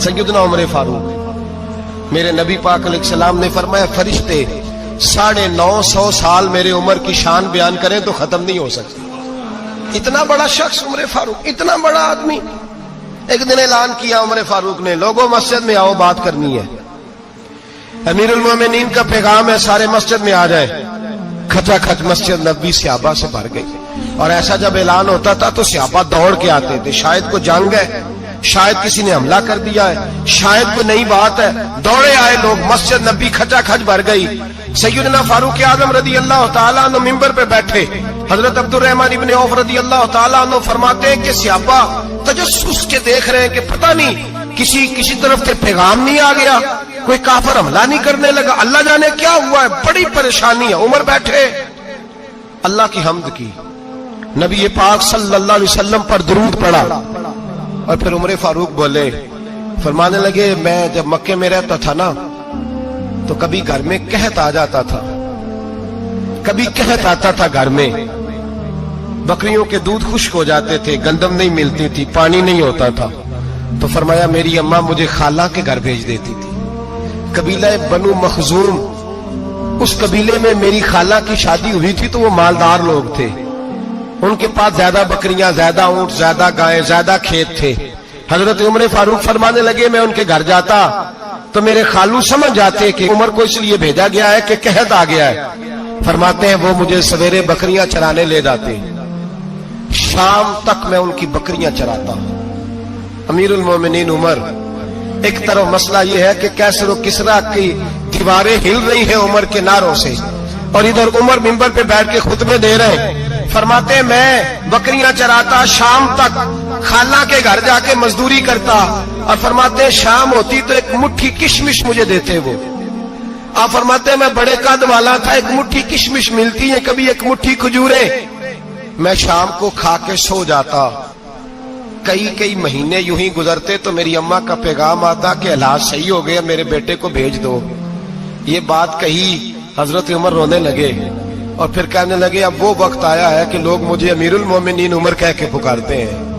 سیدنا عمر فاروق، میرے نبی پاک علیہ السلام نے فرمایا فرشتے 950 سال میرے عمر کی شان بیان کریں تو ختم نہیں ہو سکتی۔ اتنا بڑا شخص عمر فاروق، اتنا بڑا آدمی۔ ایک دن اعلان کیا عمر فاروق نے، لوگوں مسجد میں آؤ، بات کرنی ہے، امیر المومنین کا پیغام ہے، سارے مسجد میں آ جائے۔ کھچا کھچ مسجد نبوی صحابہ سے بھر گئی، اور ایسا جب اعلان ہوتا تھا تو صحابہ دوڑ کے آتے تھے، شاید کو جنگ ہے، شاید کسی نے حملہ کر دیا ہے، شاید کوئی نئی بات ہے، دوڑے آئے لوگ، مسجد نبی کھچا کھچ بھر گئی۔ سیدنا فاروق اعظم رضی اللہ تعالیٰ عنہ منبر پہ بیٹھے، حضرت عبد الرحمن ابن عوف رضی اللہ تعالیٰ عنہ فرماتے ہیں کہ صحابہ تجسس کے دیکھ رہے ہیں کہ پتہ نہیں کسی طرف سے پیغام نہیں آ گیا، کوئی کافر حملہ نہیں کرنے لگا، اللہ جانے کیا ہوا ہے، بڑی پریشانی ہے۔ عمر بیٹھے، اللہ کی حمد کی، نبی پاک صلی اللہ علیہ وسلم پر درود پڑھا، اور پھر عمر فاروق بولے، فرمانے لگے میں جب مکے میں رہتا تھا نا تو کبھی گھر میں قحط آ جاتا تھا، کبھی قحط آتا تھا گھر میں، بکریوں کے دودھ خشک ہو جاتے تھے، گندم نہیں ملتی تھی، پانی نہیں ہوتا تھا، تو فرمایا میری اماں مجھے خالہ کے گھر بھیج دیتی تھی۔ قبیلہ بنو مخزوم، اس قبیلے میں میری خالہ کی شادی ہوئی تھی تو وہ مالدار لوگ تھے، ان کے پاس زیادہ بکریاں، زیادہ اونٹ، زیادہ گائیں، زیادہ کھیت تھے۔ حضرت عمر فاروق فرمانے لگے میں ان کے گھر جاتا تو میرے خالو سمجھ جاتے کہ عمر کو اس لیے بھیجا گیا ہے کہ قحط آ گیا ہے، فرماتے ہیں وہ مجھے سویرے بکریاں چرانے لے جاتے، شام تک میں ان کی بکریاں چراتا ہوں۔ امیر المومنین عمر، ایک طرف مسئلہ یہ ہے کہ کیسر و کسرا کی دیواریں ہل رہی ہیں عمر کے نعروں سے، اور ادھر عمر منبر پہ بیٹھ کے خطبے دے رہے ہیں، فرماتے ہیں میں بکریاں چراتا، شام تک خالہ کے گھر جا کے مزدوری کرتا، اور فرماتے ہیں شام ہوتی تو ایک مٹھی کشمش مجھے دیتے وہ۔ آپ فرماتے ہیں میں بڑے قد والا تھا، ایک مٹھی کشمش ملتی ہے، کبھی ایک مٹھی کھجورے، میں شام کو کھا کے سو جاتا۔ کئی مہینے یوں ہی گزرتے تو میری اماں کا پیغام آتا کہ علاج صحیح ہو گیا، میرے بیٹے کو بھیج دو۔ یہ بات کہی، حضرت عمر رونے لگے، اور پھر کہنے لگے اب وہ وقت آیا ہے کہ لوگ مجھے امیر المومنین عمر کہہ کے پکارتے ہیں۔